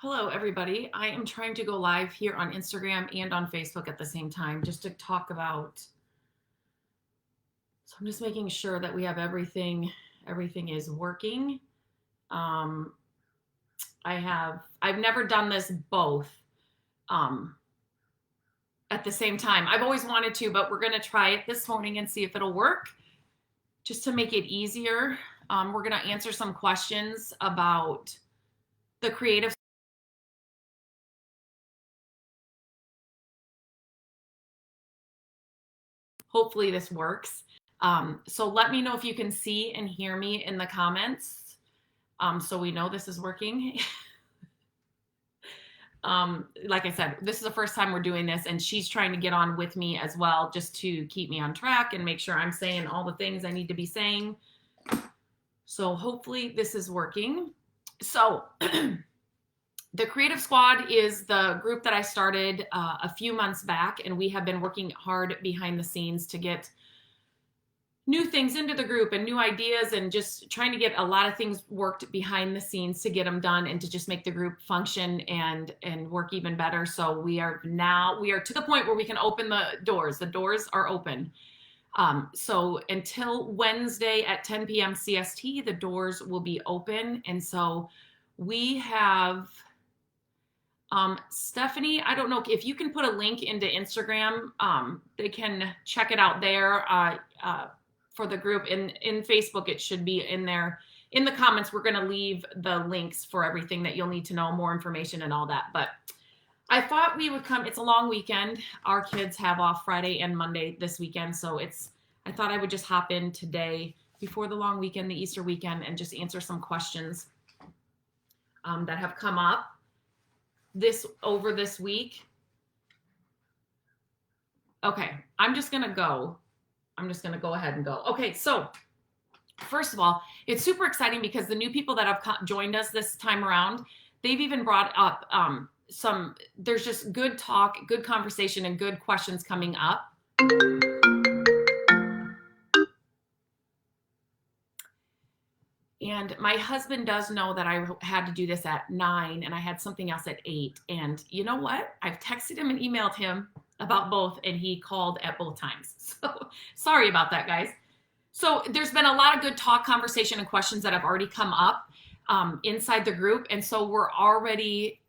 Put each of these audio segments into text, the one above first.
Hello, everybody. I am trying to go live here on Instagram and on Facebook at the same time just to talk about. So I'm just making sure that we have everything is working. I've never done this both at the same time. I've always wanted to, but we're going to try it this morning and see if it'll work just to make it easier. We're going to answer some questions about the creative. Hopefully this works. So let me know if you can see and hear me in the comments, so we know this is working. Like I said, this is the first time we're doing this, and she's trying to get on with me as well, just to keep me on track and make sure I'm saying all the things I need to be saying. So hopefully this is working. So the Creative Squad is the group that I started a few months back, and we have been working hard behind the scenes to get new things into the group and new ideas, and just trying to get a lot of things worked behind the scenes to get them done and to just make the group function and work even better. So we are to the point where we can open the doors. The doors are open. So until Wednesday at 10 p.m. CST, the doors will be open. And so we have Stephanie, I don't know if you can put a link into Instagram. They can check it out there for the group. In Facebook, it should be in there. In the comments, we're going to leave the links for everything that you'll need to know, more information and all that. But I thought we would come. It's a long weekend. Our kids have off Friday and Monday this weekend. So I thought I would just hop in today before the long weekend, the Easter weekend, and just answer some questions that have come up over this week. Okay, I'm just gonna go ahead and go. Okay, so first of all, it's super exciting because the new people that have joined us this time around, they've even brought up there's just good talk, good conversation, and good questions coming up. And my husband does know that I had to do this at 9 and I had something else at 8. And you know what? I've texted him and emailed him about both, and he called at both times. So sorry about that, guys. So there's been a lot of good talk, conversation, and questions that have already come up inside the group. And so we're already,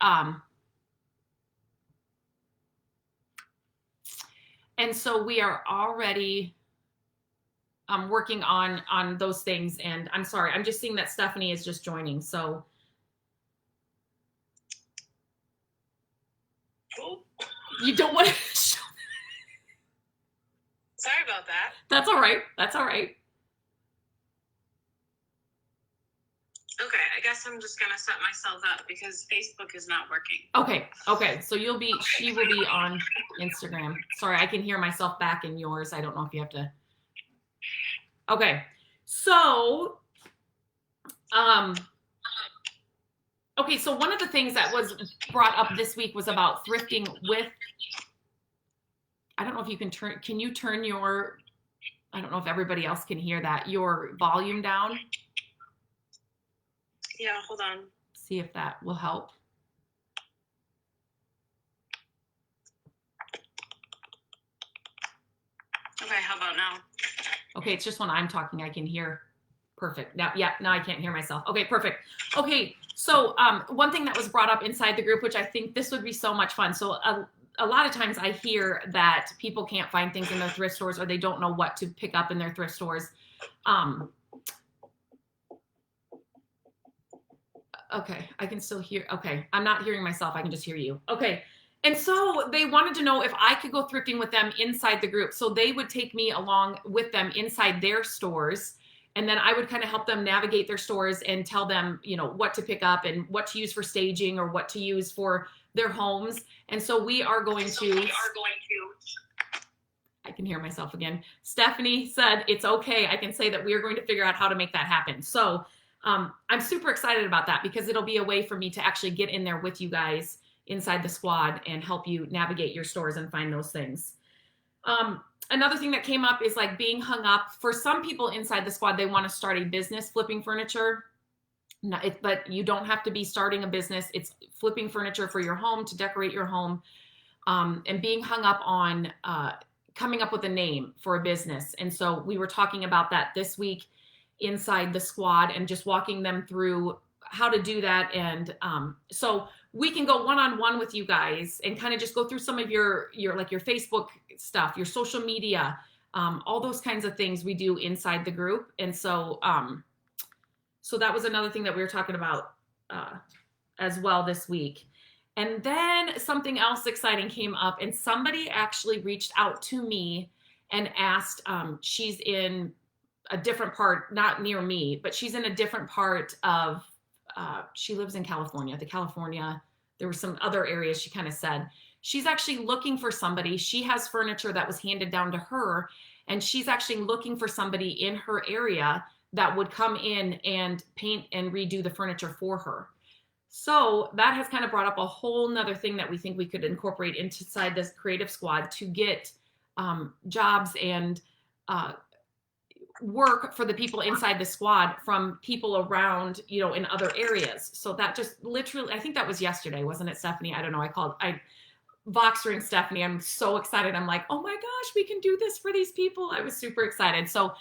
we are already working on those things. And I'm sorry, I'm just seeing that Stephanie is just joining. So you don't want to show. Sorry about that. That's all right. That's all right. Okay, I guess I'm just gonna set myself up because Facebook is not working. Okay. So she will be on Instagram. Sorry, I can hear myself back in yours. I don't know if you have to. Okay, so so one of the things that was brought up this week was about thrifting with, I don't know if you can you turn your, I don't know if everybody else can hear that, your volume down? Yeah, hold on. See if that will help. Okay, how about now? Okay, it's just when I'm talking I can hear. Perfect. Now I can't hear myself. Okay, perfect. Okay, so one thing that was brought up inside the group, which I think this would be so much fun. So a lot of times I hear that people can't find things in their thrift stores, or they don't know what to pick up in their thrift stores. Okay, I can still hear. Okay, I'm not hearing myself. I can just hear you. Okay. And so they wanted to know if I could go thrifting with them inside the group. So they would take me along with them inside their stores. And then I would kind of help them navigate their stores and tell them, what to pick up and what to use for staging or what to use for their homes. And so we are going to. I can hear myself again. Stephanie said, it's okay. I can say that we are going to figure out how to make that happen. So I'm super excited about that because it'll be a way for me to actually get in there with you guys inside the squad and help you navigate your stores and find those things. Another thing that came up is like being hung up. For some people inside the squad, they want to start a business flipping furniture. But you don't have to be starting a business. It's flipping furniture for your home to decorate your home, and being hung up on coming up with a name for a business. And so we were talking about that this week inside the squad and just walking them through how to do that. And so we can go one-on-one with you guys and kind of just go through some of your like your Facebook stuff, your social media, all those kinds of things we do inside the group. And so so that was another thing that we were talking about as well this week. And then something else exciting came up, and somebody actually reached out to me and asked, she's in a different part, not near me, but she's in a different part of, she lives in California, there were some other areas she kind of said. She's actually looking for somebody. She has furniture that was handed down to her, and she's actually looking for somebody in her area that would come in and paint and redo the furniture for her. So that has kind of brought up a whole nother thing that we think we could incorporate inside this creative squad to get jobs and work for the people inside the squad from people around, in other areas. So that just literally, I think that was yesterday, wasn't it, Stephanie? I don't know. I Voxering Stephanie. I'm so excited. I'm like, oh my gosh, we can do this for these people. I was super excited. So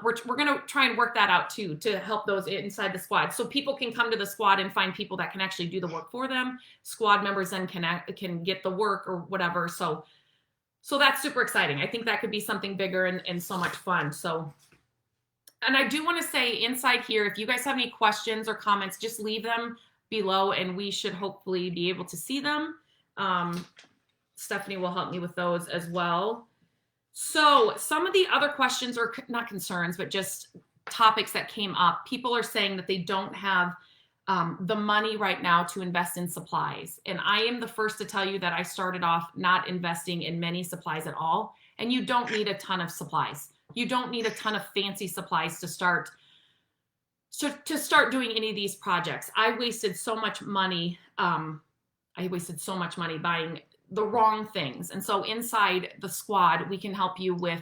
we're going to try and work that out too, to help those inside the squad. So people can come to the squad and find people that can actually do the work for them. Squad members then can get the work or whatever. So that's super exciting. I think that could be something bigger and so much fun. So, and I do want to say inside here, if you guys have any questions or comments, just leave them below and we should hopefully be able to see them. Stephanie will help me with those as well. So some of the other questions, or not concerns, but just topics that came up, people are saying that they don't have the money right now to invest in supplies. And I am the first to tell you that I started off not investing in many supplies at all. And you don't need a ton of supplies. You don't need a ton of fancy supplies to start doing any of these projects. I wasted so much money. Buying the wrong things. And so inside the squad, we can help you with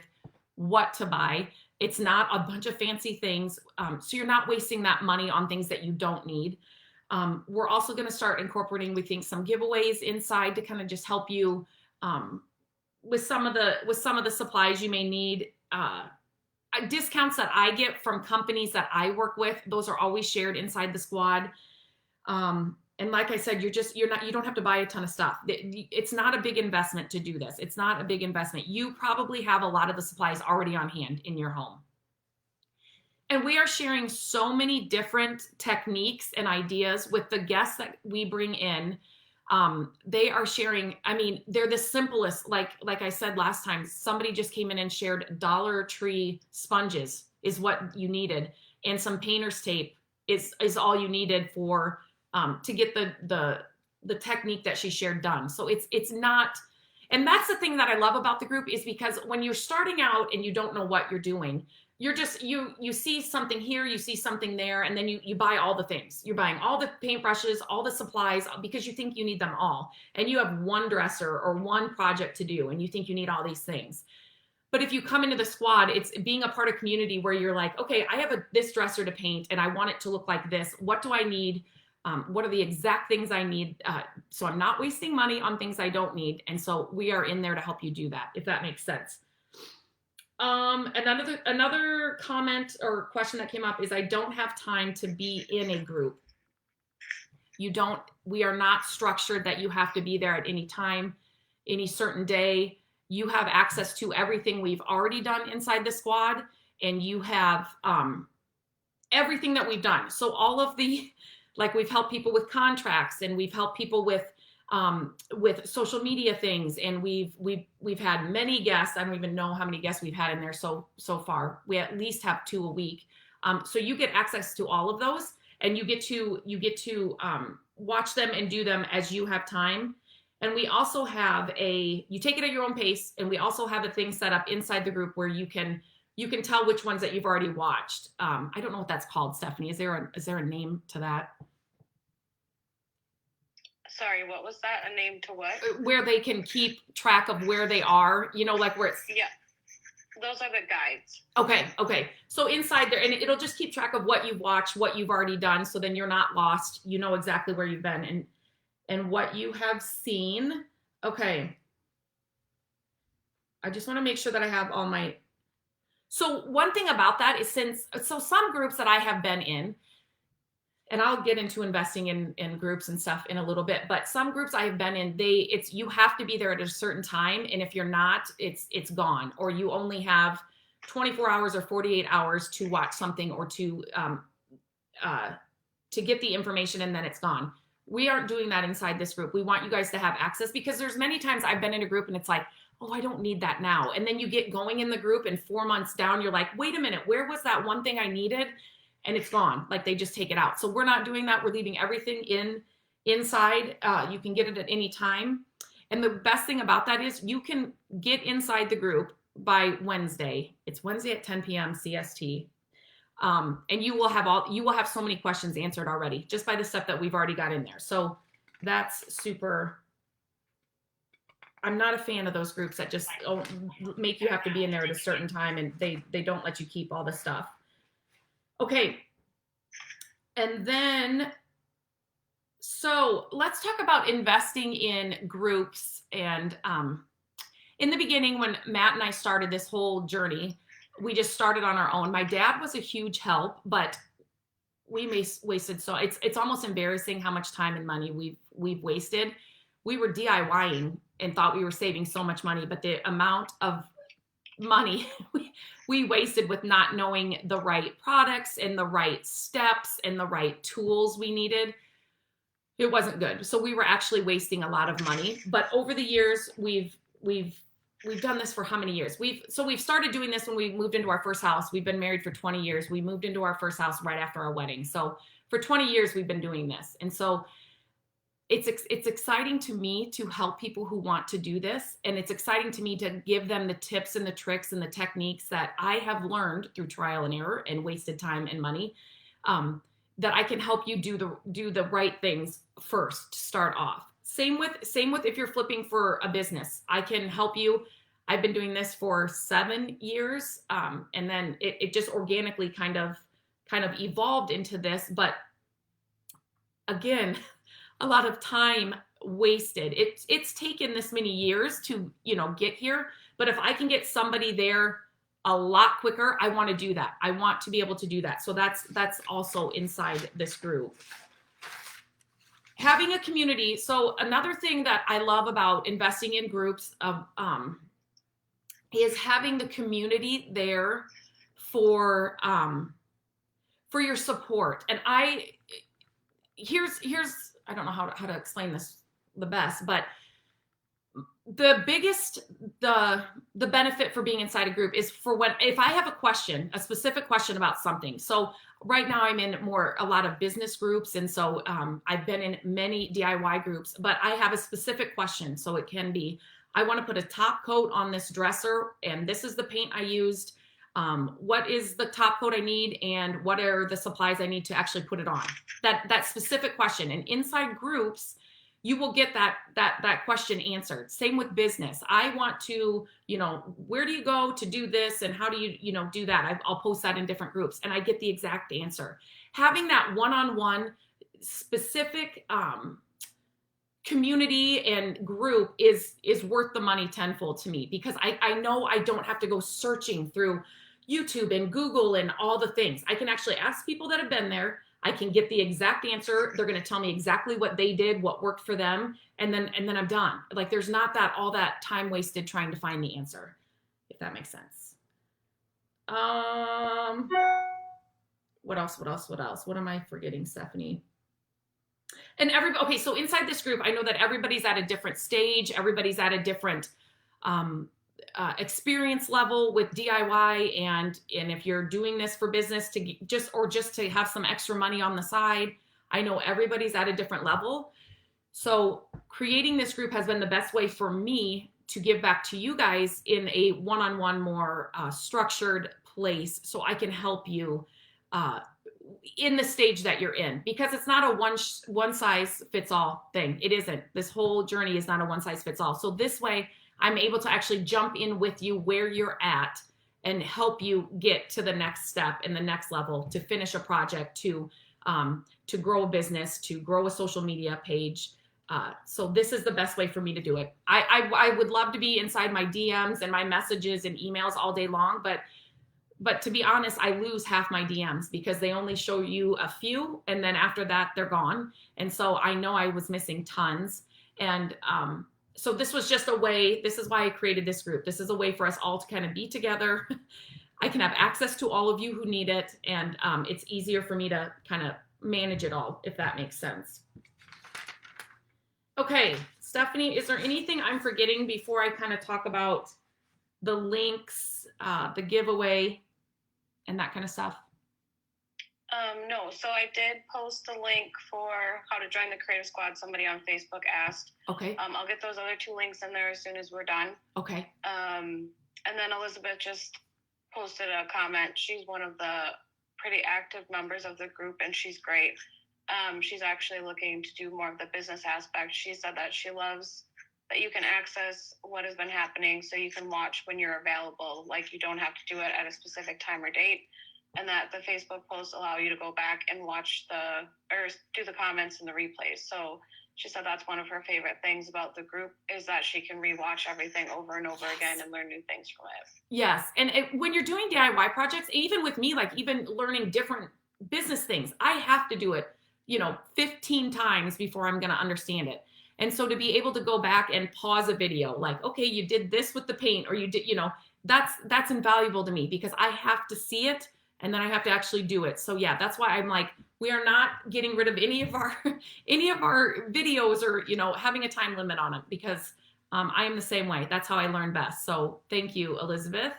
what to buy. It's not a bunch of fancy things. So you're not wasting that money on things that you don't need. We're also going to start incorporating, we think, some giveaways inside to kind of just help you with some of the supplies you may need. Discounts that I get from companies that I work with, those are always shared inside the squad. And like I said, you don't have to buy a ton of stuff. It's not a big investment to do this. It's not a big investment. You probably have a lot of the supplies already on hand in your home. And we are sharing so many different techniques and ideas with the guests that we bring in. They are sharing, they're the simplest, like I said last time, somebody just came in and shared Dollar Tree sponges is what you needed. And some painter's tape is all you needed for to get the technique that she shared done. So it's not, and that's the thing that I love about the group, is because when you're starting out and you don't know what you're doing, you're just, you see something here, you see something there, and then you buy all the things. You're buying all the paintbrushes, all the supplies, because you think you need them all. And you have one dresser or one project to do, and you think you need all these things. But if you come into the squad, it's being a part of community where you're like, okay, I have this dresser to paint and I want it to look like this. What do I need? What are the exact things I need? So I'm not wasting money on things I don't need. And so we are in there to help you do that, if that makes sense. Another comment or question that came up is, I don't have time to be in a group. We are not structured that you have to be there at any time, any certain day. You have access to everything we've already done inside the squad, and you have everything that we've done. So all of like we've helped people with contracts, and we've helped people with social media things, and we've had many guests. I don't even know how many guests we've had in there so far. We at least have 2 a week. So you get access to all of those, and you get to watch them and do them as you have time. And we also have you take it at your own pace, and we also have a thing set up inside the group where you can tell which ones that you've already watched. I don't know what that's called, Stephanie. Is there a name to that? Sorry, what was that? A name to what? Where they can keep track of where they are, like where it's... those are the guides. Okay. So inside there, and it'll just keep track of what you've watched, what you've already done, so then you're not lost. You know exactly where you've been and what you have seen. Okay. I just want to make sure that I have all my. So one thing about that is some groups that I have been in, and I'll get into investing in groups and stuff in a little bit, but some groups I have been in, you have to be there at a certain time, and if you're not, it's gone, or you only have 24 hours or 48 hours to watch something or to get the information, and then it's gone. We aren't doing that inside this group. We want you guys to have access, because there's many times I've been in a group and it's like, oh, I don't need that now. And then you get going in the group and 4 months down, you're like, wait a minute, where was that one thing I needed? And it's gone. Like they just take it out. So we're not doing that. We're leaving everything inside. You can get it at any time. And the best thing about that is you can get inside the group by Wednesday. It's Wednesday at 10 p.m. CST. And you will have so many questions answered already just by the stuff that we've already got in there. So that's super. I'm not a fan of those groups that just make you have to be in there at a certain time, and they don't let you keep all the stuff. Okay. And then, so let's talk about investing in groups. And in the beginning, when Matt and I started this whole journey, we just started on our own. My dad was a huge help, but we wasted it's almost embarrassing how much time and money we've wasted. We were DIYing and thought we were saving so much money, but the amount of money we wasted with not knowing the right products and the right steps and the right tools we needed, it wasn't good. So we were actually wasting a lot of money. But over the years, we've done this for how many years? We've started doing this when we moved into our first house. We've been married for 20 years. We moved into our first house right after our wedding. So for 20 years, we've been doing this. And so it's exciting to me to help people who want to do this. And it's exciting to me to give them the tips and the tricks and the techniques that I have learned through trial and error and wasted time and money, that I can help you do the right things first to start off. Same with if you're flipping for a business, I can help you. I've been doing this for 7 years. And then it just organically kind of evolved into this. But again, a lot of time wasted. It's taken this many years to, get here. But if I can get somebody there a lot quicker, I want to do that. I want to be able to do that. So that's also inside this group. Having a community. So another thing that I love about investing in groups is having the community there for your support. And here's I don't know how to explain this the best, but the benefit for being inside a group is if I have a specific question about something. So right now I'm in a lot of business groups. And so I've been in many DIY groups, but I have a specific question. So it can be, I want to put a top coat on this dresser, and this is the paint I used. What is the top coat I need, and what are the supplies I need to actually put it on? That specific question. And inside groups, you will get that question answered. Same with business. I want to, where do you go to do this, and how do you, do that? I'll post that in different groups, and I get the exact answer. Having that one-on-one specific community and group is worth the money tenfold to me, because I know I don't have to go searching through YouTube and Google and all the things. I can actually ask people that have been there. I can get the exact answer. They're going to tell me exactly what they did, what worked for them, and then I'm done. Like there's not all that time wasted trying to find the answer, if that makes sense. What else? What am I forgetting, Stephanie? And okay, so inside this group, I know that everybody's at a different stage. Everybody's at a different experience level with DIY, and if you're doing this for business just to have some extra money on the side, I know everybody's at a different level. So creating this group has been the best way for me to give back to you guys in a one-on-one, more structured place, so I can help you in the stage that you're in, because it's not a one size fits all thing. It isn't. This whole journey is not a one size fits all. So this way I'm able to actually jump in with you where you're at and help you get to the next step and the next level, to finish a project, to grow a business, to grow a social media page. So this is the best way for me to do it. I would love to be inside my DMs and my messages and emails all day long, but to be honest, I lose half my DMs because they only show you a few, and then after that, they're gone. And so I know I was missing tons. And so this was just a way, this is why I created this group. This is a way for us all to kind of be together. I can have access to all of you who need it, and it's easier for me to kind of manage it all, if that makes sense. Okay, Stephanie, is there anything I'm forgetting before I kind of talk about the links, the giveaway, and that kind of stuff? No, so I did post the link for how to join the Creative Squad. Somebody on Facebook asked. Okay. I'll get those other 2 links in there as soon as we're done. Okay. And then Elizabeth just posted a comment. She's one of the pretty active members of the group, and she's great. She's actually looking to do more of the business aspect. She said that she loves that you can access what has been happening, so you can watch when you're available. Like, you don't have to do it at a specific time or date, and that the Facebook posts allow you to go back and watch or do the comments and the replays. So she said that's one of her favorite things about the group, is that she can rewatch everything over and over again and learn new things from it. Yes. And when you're doing DIY projects, even with me, like even learning different business things, I have to do it, 15 times before I'm going to understand it. And so to be able to go back and pause a video, like, okay, you did this with the paint, or you did, that's invaluable to me, because I have to see it and then I have to actually do it. So yeah, that's why I'm like, we are not getting rid of any of our videos, or, having a time limit on it, because I am the same way. That's how I learn best. So thank you, Elizabeth.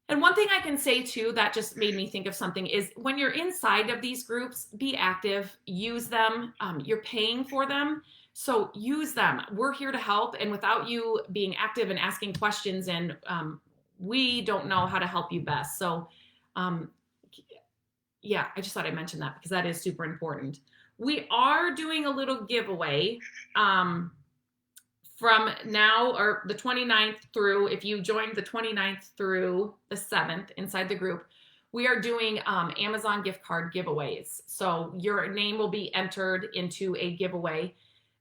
And one thing I can say too, that just made me think of something, is when you're inside of these groups, be active, use them. You're paying for them, so use them. We're here to help. And without you being active and asking questions, and we don't know how to help you best. So yeah, I just thought I'd mention that, because that is super important. We are doing a little giveaway from now, or the 29th through, if you joined the 29th through the 7th inside the group, we are doing Amazon gift card giveaways. So your name will be entered into a giveaway,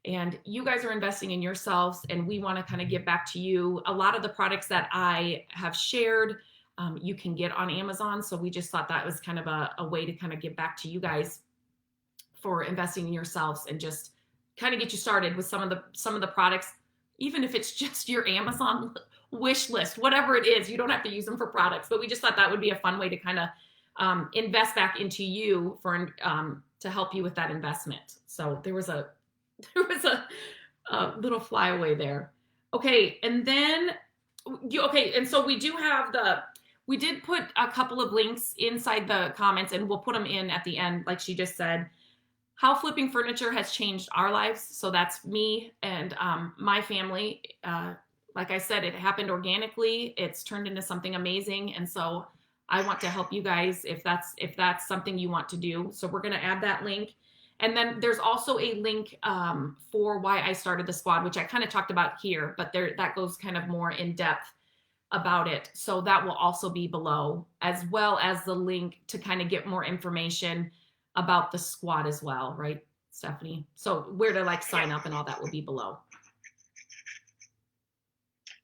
and you guys are investing in yourselves, and we want to kind of give back to you. A lot of the products that I have shared, you can get on Amazon. So we just thought that was kind of a way to kind of give back to you guys for investing in yourselves, and just kind of get you started with some of the products, even if it's just your Amazon wish list, whatever it is. You don't have to use them for products, but we just thought that would be a fun way to kind of invest back into you for to help you with that investment. So there was a little flyaway there. Okay, and then and so we do have we did put a couple of links inside the comments, and we'll put them in at the end, like she just said. How flipping furniture has changed our lives. So that's me and my family. Like I said, it happened organically. It's turned into something amazing. And so I want to help you guys if that's something you want to do. So we're going to add that link. And then there's also a link for why I started the squad, which I kind of talked about here, but that goes kind of more in depth about it. So that will also be below, as well as the link to kind of get more information about the squad as well, right, Stephanie? So where to sign up and all that will be below.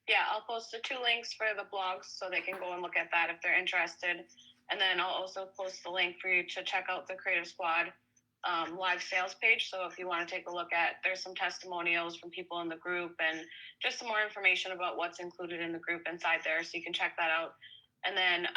Yeah, I'll post the 2 links for the blogs so they can go and look at that if they're interested. And then I'll also post the link for you to check out the Creative Squad live sales page. So if you want to take a look at, there's some testimonials from people in the group, and just some more information about what's included in the group inside there, so you can check that out. And then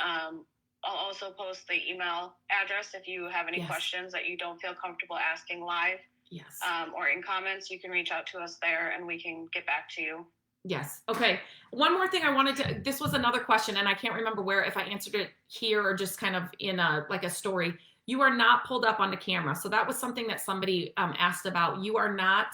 I'll also post the email address if you have any questions that you don't feel comfortable asking live. Yes. Or in comments, you can reach out to us there and we can get back to you. Yes. Okay. One more thing I wanted to, this was another question, and I can't remember if I answered it here or just kind of in a story. You are not pulled up onto camera. So that was something that somebody asked about. You are not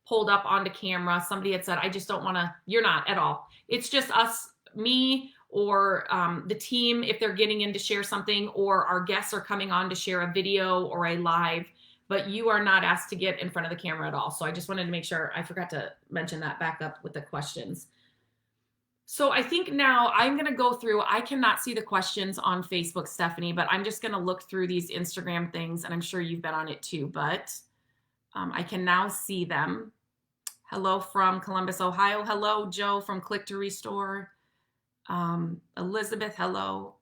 pulled up onto camera. Somebody had said, I just don't want to, you're not at all. It's just us, me, or the team, if they're getting in to share something, or our guests are coming on to share a video or a live, but you are not asked to get in front of the camera at all. So I just wanted to make sure, I forgot to mention that back up with the questions. So I think now I'm going to go through, I cannot see the questions on Facebook, Stephanie, but I'm just going to look through these Instagram things, and I'm sure you've been on it too, but I can now see them. Hello from Columbus, Ohio. Hello, Joe from Click to Restore. Elizabeth, hello.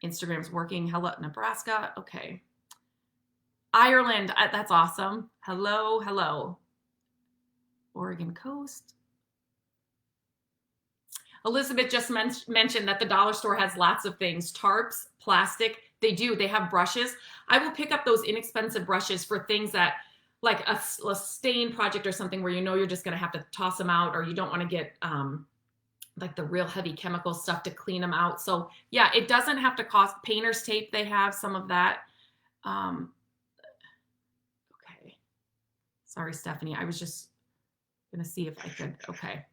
Instagram's working. Hello, Nebraska. Okay. Ireland, that's awesome. Hello, hello. Oregon coast. Elizabeth just mentioned that the dollar store has lots of things, tarps, plastic. They do. They have brushes. I will pick up those inexpensive brushes for things that, like a stain project or something where you know you're just going to have to toss them out, or you don't want to get like the real heavy chemical stuff to clean them out. So yeah, it doesn't have to cost. Painter's tape, they have some of that. Okay. Sorry, Stephanie. I was just going to see if I could. Okay.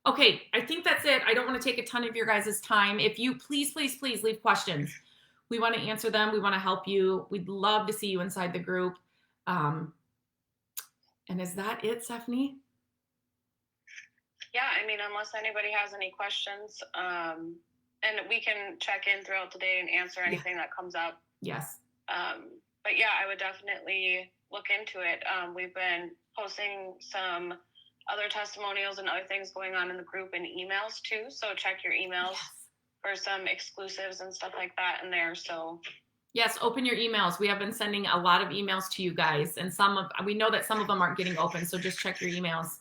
Okay, I think that's it. I don't want to take a ton of your guys' time. If you please leave questions. We want to answer them. We want to help you. We'd love to see you inside the group. And is that it, Stephanie? Yeah, I mean, unless anybody has any questions, and we can check in throughout the day and answer anything that comes up. Yes. But yeah, I would definitely look into it. We've been posting some other testimonials and other things going on in the group and emails too. So check your emails for some exclusives and stuff like that in there. So yes, open your emails. We have been sending a lot of emails to you guys, and we know that some of them aren't getting open. So just check your emails.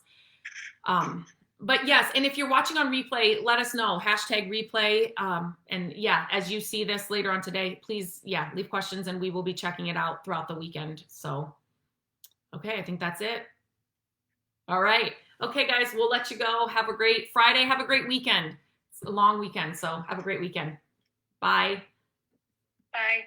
But yes, and if you're watching on replay, let us know, #replay. And yeah, as you see this later on today, please, leave questions and we will be checking it out throughout the weekend. So, okay, I think that's it. All right. Okay, guys, we'll let you go. Have a great Friday. Have a great weekend. It's a long weekend, so have a great weekend. Bye. bye.